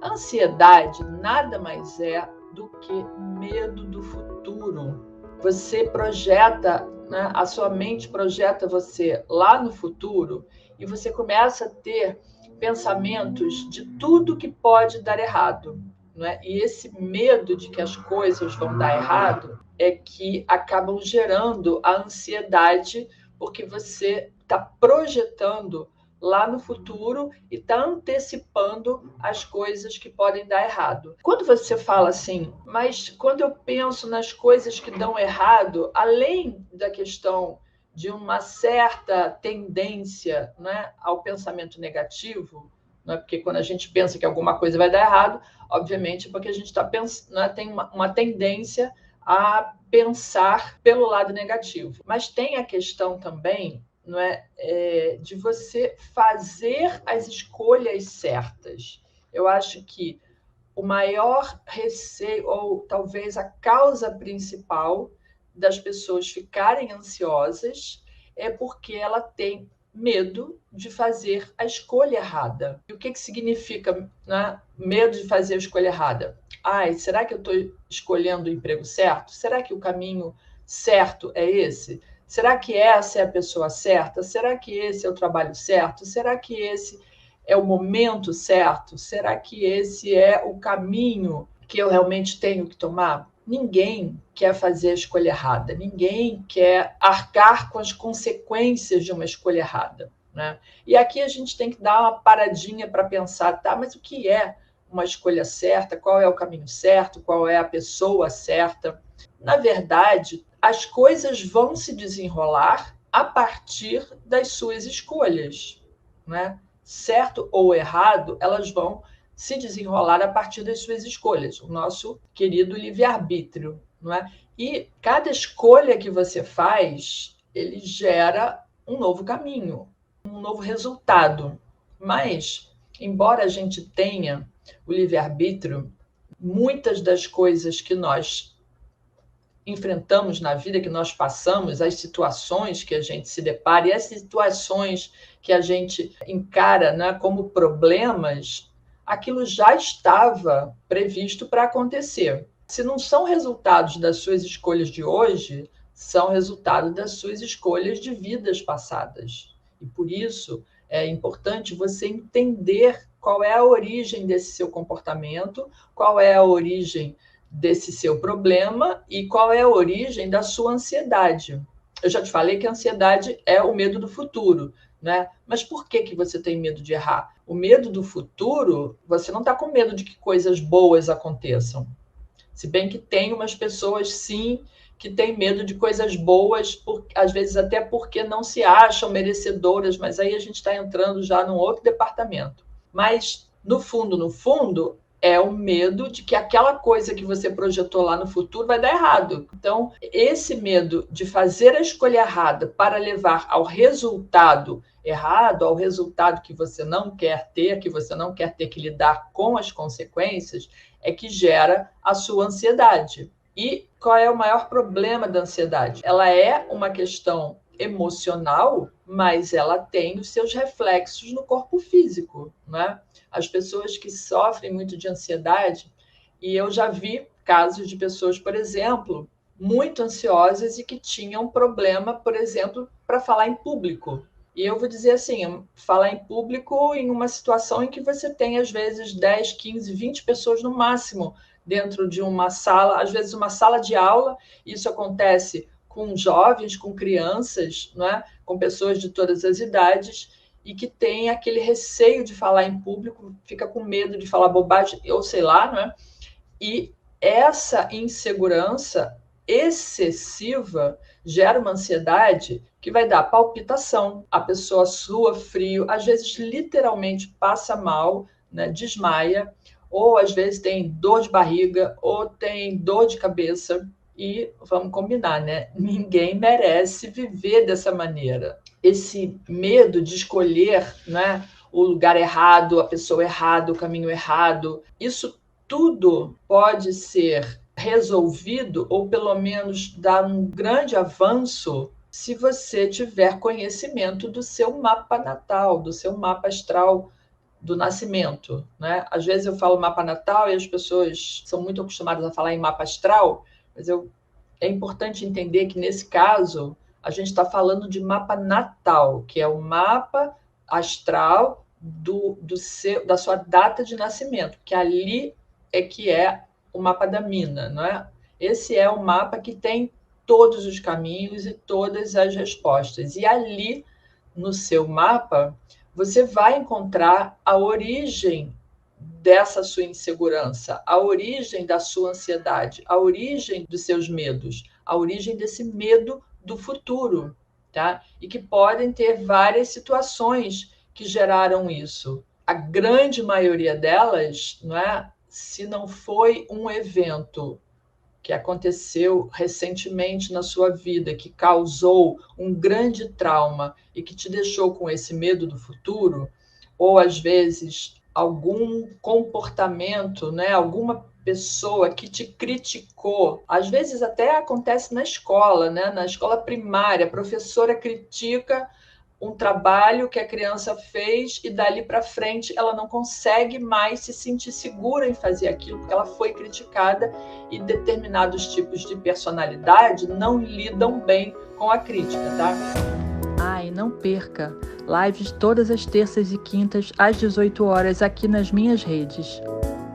A ansiedade nada mais é do que medo do futuro. Você projeta, né, a sua mente projeta você lá no futuro e você começa a ter pensamentos de tudo que pode dar errado. Né? E esse medo de que as coisas vão dar errado é que acabam gerando a ansiedade, porque você está projetando lá no futuro e está antecipando as coisas que podem dar errado. Quando você fala assim, mas quando eu penso nas coisas que dão errado, além da questão de uma certa tendência, né, ao pensamento negativo, né, porque quando a gente pensa que alguma coisa vai dar errado, obviamente porque a gente está pensando, né, tem uma tendência a pensar pelo lado negativo. Mas tem a questão também, não é, de você fazer as escolhas certas. Eu acho que o maior receio, ou talvez a causa principal das pessoas ficarem ansiosas, é porque ela tem medo de fazer a escolha errada. E o que significa, né, medo de fazer a escolha errada? Ai, será que eu estou escolhendo o emprego certo? Será que o caminho certo é esse? Será que essa é a pessoa certa? Será que esse é o trabalho certo? Será que esse é o momento certo? Será que esse é o caminho que eu realmente tenho que tomar? Ninguém quer fazer a escolha errada, ninguém quer arcar com as consequências de uma escolha errada. Né? E aqui a gente tem que dar uma paradinha para pensar, tá, mas o que é uma escolha certa? Qual é o caminho certo? Qual é a pessoa certa? Na verdade, as coisas vão se desenrolar a partir das suas escolhas. Né? Certo ou errado, elas vão se desenrolar a partir das suas escolhas, o nosso querido livre-arbítrio. Não é? E cada escolha que você faz, ele gera um novo caminho, um novo resultado. Mas, embora a gente tenha o livre-arbítrio, muitas das coisas que nós enfrentamos na vida, que nós passamos, as situações que a gente se depara e as situações que a gente encara, né, como problemas, aquilo já estava previsto para acontecer. Se não são resultados das suas escolhas de hoje, são resultado das suas escolhas de vidas passadas. E por isso é importante você entender qual é a origem desse seu comportamento, qual é a origem desse seu problema e qual é a origem da sua ansiedade. Eu já te falei que a ansiedade é o medo do futuro, né? Mas por que você tem medo de errar? O medo do futuro, você não está com medo de que coisas boas aconteçam. Se bem que tem umas pessoas, sim, que têm medo de coisas boas, às vezes até porque não se acham merecedoras, mas aí a gente está entrando já num outro departamento. Mas, no fundo, é o medo de que aquela coisa que você projetou lá no futuro vai dar errado. Então, esse medo de fazer a escolha errada para levar ao resultado errado, ao resultado que você não quer ter, que você não quer ter que lidar com as consequências, é que gera a sua ansiedade. E qual é o maior problema da ansiedade? Ela é uma questão emocional, mas ela tem os seus reflexos no corpo físico, né? As pessoas que sofrem muito de ansiedade, e eu já vi casos de pessoas, por exemplo, muito ansiosas e que tinham problema, por exemplo, para falar em público. E eu vou dizer assim, falar em público em uma situação em que você tem, às vezes, 10, 15, 20 pessoas no máximo dentro de uma sala, às vezes uma sala de aula. Isso acontece com jovens, com crianças, né? Com pessoas de todas as idades, e que tem aquele receio de falar em público, fica com medo de falar bobagem, ou sei lá, não é? E essa insegurança excessiva gera uma ansiedade que vai dar palpitação, a pessoa sua frio, às vezes literalmente passa mal, né, desmaia, ou às vezes tem dor de barriga, ou tem dor de cabeça. E vamos combinar, né? Ninguém merece viver dessa maneira. Esse medo de escolher, né, o lugar errado, a pessoa errada, o caminho errado, isso tudo pode ser resolvido, ou pelo menos dar um grande avanço, se você tiver conhecimento do seu mapa natal, do seu mapa astral, do nascimento, né? Às vezes eu falo mapa natal e as pessoas são muito acostumadas a falar em mapa astral, mas é importante entender que, nesse caso, a gente está falando de mapa natal, que é o mapa astral da sua data de nascimento, que ali é que é o mapa da mina, não é? Esse é o mapa que tem todos os caminhos e todas as respostas. E ali, no seu mapa, você vai encontrar a origem dessa sua insegurança, a origem da sua ansiedade, a origem dos seus medos, a origem desse medo do futuro, tá? E que podem ter várias situações que geraram isso. A grande maioria delas, não é? Se não foi um evento que aconteceu recentemente na sua vida, que causou um grande trauma e que te deixou com esse medo do futuro, ou às vezes algum comportamento, né, alguma pessoa que te criticou, às vezes até acontece na escola, né, na escola primária, a professora critica um trabalho que a criança fez e dali para frente ela não consegue mais se sentir segura em fazer aquilo porque ela foi criticada, e determinados tipos de personalidade não lidam bem com a crítica, tá? Ai, não perca! Lives todas as terças e quintas às 18 horas aqui nas minhas redes.